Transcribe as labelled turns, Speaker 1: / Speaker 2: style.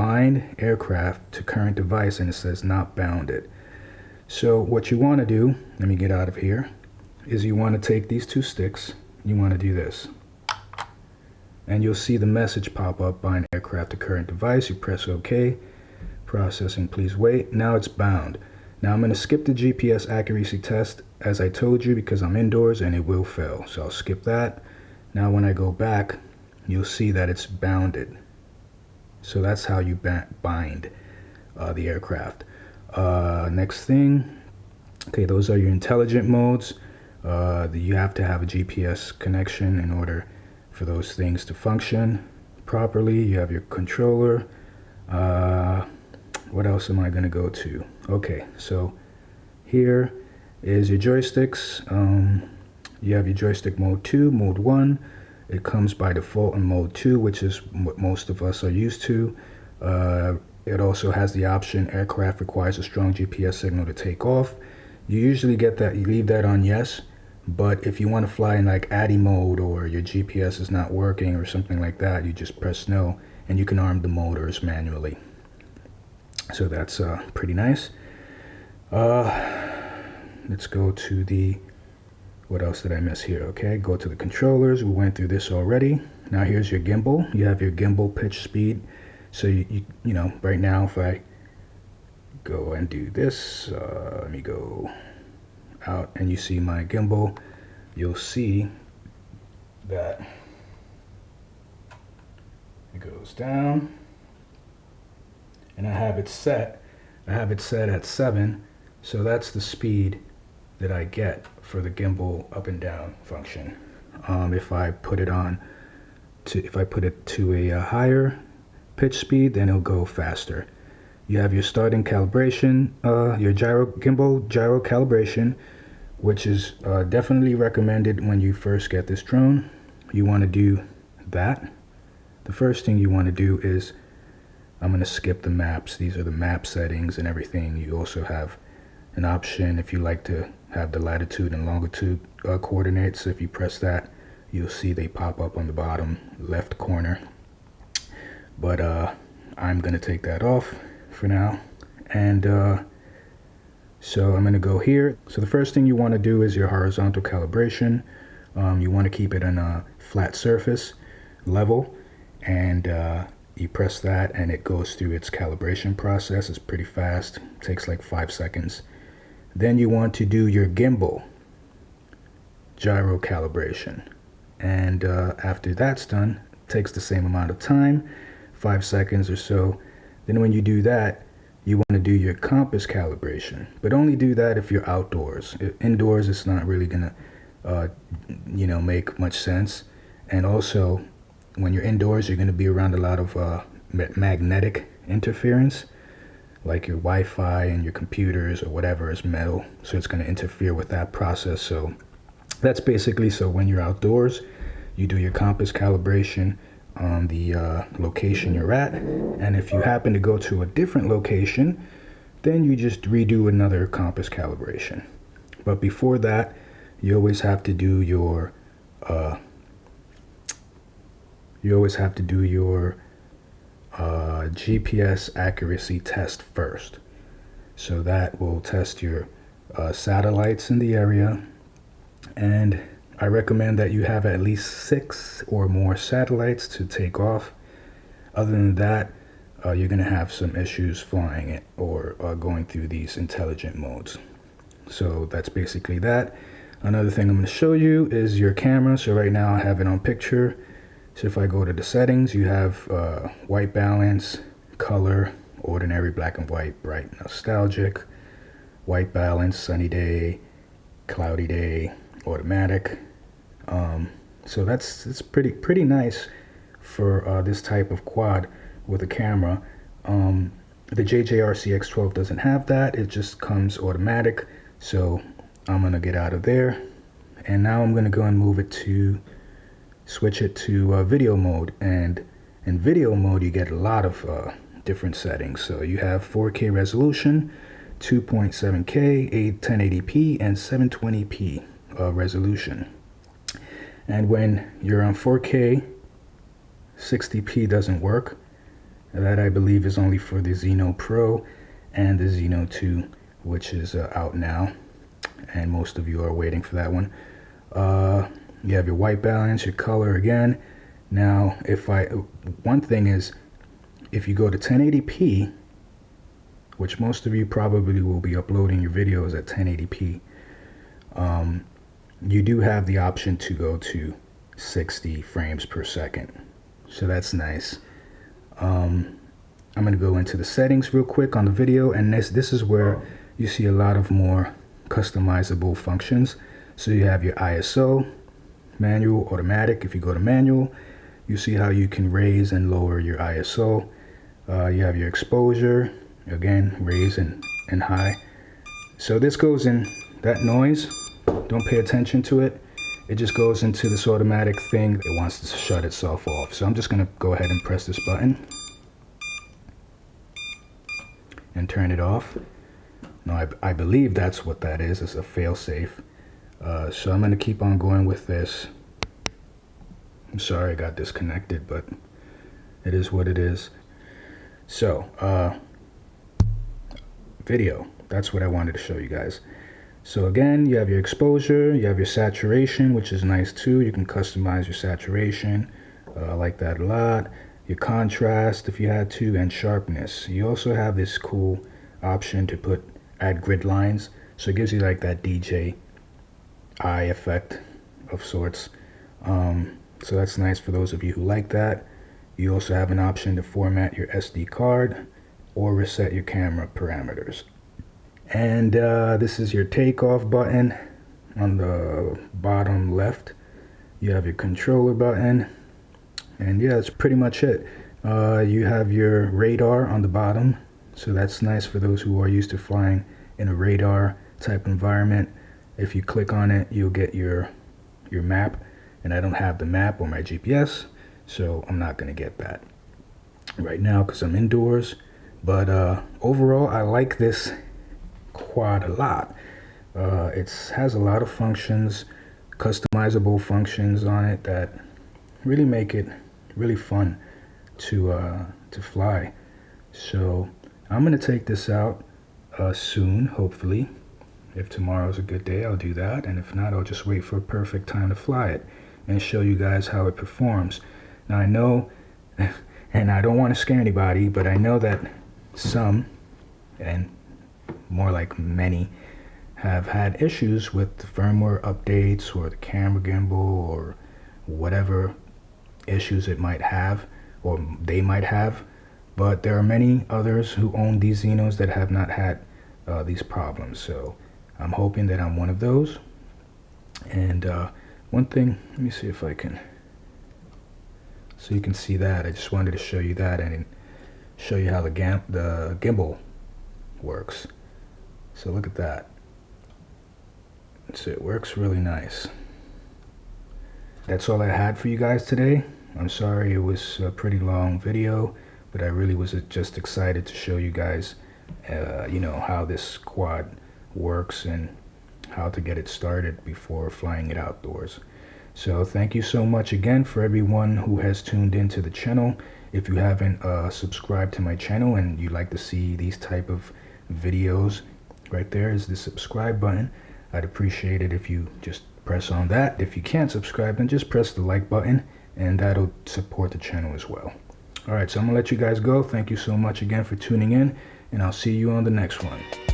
Speaker 1: bind aircraft to current device, and it says not bounded. So what you want to do, let me get out of here, is you want to take these two sticks, you want to do this, and you'll see the message pop up, bind aircraft to current device. You press OK, processing, please wait. Now it's bound. Now I'm going to skip the GPS accuracy test as I told you because I'm indoors and it will fail, so I'll skip that. Now when I go back, you'll see that it's bounded. So that's how you bind the aircraft. Next thing, okay, those are your intelligent modes. You have to have a GPS connection in order for those things to function properly. You have your controller. What else am I going to go to? Okay, so here is your joysticks. You have your joystick mode 2, mode 1. It comes by default in mode 2, which is what most of us are used to. It also has the option aircraft requires a strong GPS signal to take off. You usually get that, you leave that on yes, but if you want to fly in like ADI mode or your GPS is not working or something like that, you just press no and you can arm the motors manually. So that's pretty nice. Let's go to the, what else did I miss here? Okay, go to the controllers. We went through this already. Now here's your gimbal. You have your gimbal pitch speed. So you know, right now if I go and do this, let me go out and you see my gimbal, you'll see that it goes down and I have it set at 7, so that's the speed that I get for the gimbal up and down function. If I put it to a higher pitch speed, then it'll go faster. You have your starting calibration, your gimbal gyro calibration, which is definitely recommended when you first get this drone. You want to do that. The first thing you want to do is, I'm going to skip the maps. These are the map settings and everything. You also have an option if you like to have the latitude and longitude coordinates. If you press that, you'll see they pop up on the bottom left corner. But I'm going to take that off for now. And so I'm going to go here. So the first thing you want to do is your horizontal calibration. You want to keep it on a flat surface level, and you press that and it goes through its calibration process. It's pretty fast, it takes like 5 seconds. Then you want to do your gimbal gyro calibration, and after that's done, it takes the same amount of time, 5 seconds or so. Then when you do that, you want to do your compass calibration, but only do that if you're outdoors. Indoors it's not really gonna you know, make much sense. And also when you're indoors, you're going to be around a lot of magnetic interference, like your Wi-Fi and your computers or whatever is metal, so it's going to interfere with that process. So that's basically, so when you're outdoors, you do your compass calibration on the location you're at, and if you happen to go to a different location, then you just redo another compass calibration. But before that, you always have to do your GPS accuracy test first. So that will test your satellites in the area, and I recommend that you have at least 6 or more satellites to take off. Other than that, you're going to have some issues flying it or going through these intelligent modes. So that's basically that. Another thing I'm going to show you is your camera. So right now I have it on picture. So if I go to the settings, you have white balance, color, ordinary, black and white, bright, nostalgic, white balance, sunny day, cloudy day, automatic. So it's pretty nice for this type of quad with a camera. The JJRC-X12 doesn't have that. It just comes automatic. So I'm gonna get out of there, and now I'm gonna go and switch it to video mode. And in video mode, you get a lot of different settings. So you have 4K resolution, 2.7K, 1080p, and 720p resolution. And when you're on 4K, 60p doesn't work. That I believe is only for the Zino Pro and the Zino 2, which is out now, and most of you are waiting for that one. You have your white balance, your color again. Now, one thing is, if you go to 1080p, which most of you probably will be uploading your videos at 1080p, you do have the option to go to 60 frames per second. So that's nice. I'm going to go into the settings real quick on the video, and this is where you see a lot of more customizable functions. So you have your ISO, manual, automatic. If you go to manual, you see how you can raise and lower your ISO. You have your exposure, again, raise and high. So this goes in that noise. Don't pay attention to it. It just goes into this automatic thing. It wants to shut itself off. So I'm just going to go ahead and press this button and turn it off. No, I believe that's what that is. It's a fail-safe. So I'm going to keep on going with this. I'm sorry I got disconnected, but it is what it is. So, video. That's what I wanted to show you guys. So again, you have your exposure, you have your saturation, which is nice too. You can customize your saturation. I like that a lot. Your contrast if you had to, and sharpness. You also have this cool option to add grid lines. So it gives you like that DJI effect of sorts. So that's nice for those of you who like that. You also have an option to format your SD card or reset your camera parameters. And this is your takeoff button on the bottom left. You have your controller button, and yeah, that's pretty much it. You have your radar on the bottom, so that's nice for those who are used to flying in a radar type environment. If you click on it, you'll get your map, and I don't have the map or my GPS, so I'm not going to get that right now because I'm indoors. But overall, I like this quad a lot. It has a lot of functions, customizable functions on it that really make it really fun to fly. So I'm gonna take this out soon, hopefully. If tomorrow's a good day, I'll do that, and if not, I'll just wait for a perfect time to fly it and show you guys how it performs. Now I know, and I don't want to scare anybody, but I know that some, and more like many, have had issues with the firmware updates or the camera gimbal or whatever issues it might have or they might have. But there are many others who own these Zinos that have not had these problems. So I'm hoping that I'm one of those. And one thing, let me see if I can, so you can see that. I just wanted to show you that and show you how the gimbal works. So look at that. So it works really nice. That's all I had for you guys today. I'm sorry it was a pretty long video, but I really was just excited to show you guys you know, how this quad works and how to get it started before flying it outdoors. So thank you so much again for everyone who has tuned into the channel. If you haven't subscribed to my channel and you'd like to see these type of videos, right there is the subscribe button. I'd appreciate it if you just press on that. If you can't subscribe, then just press the like button, and that'll support the channel as well. All right, so I'm gonna let you guys go. Thank you so much again for tuning in, and I'll see you on the next one.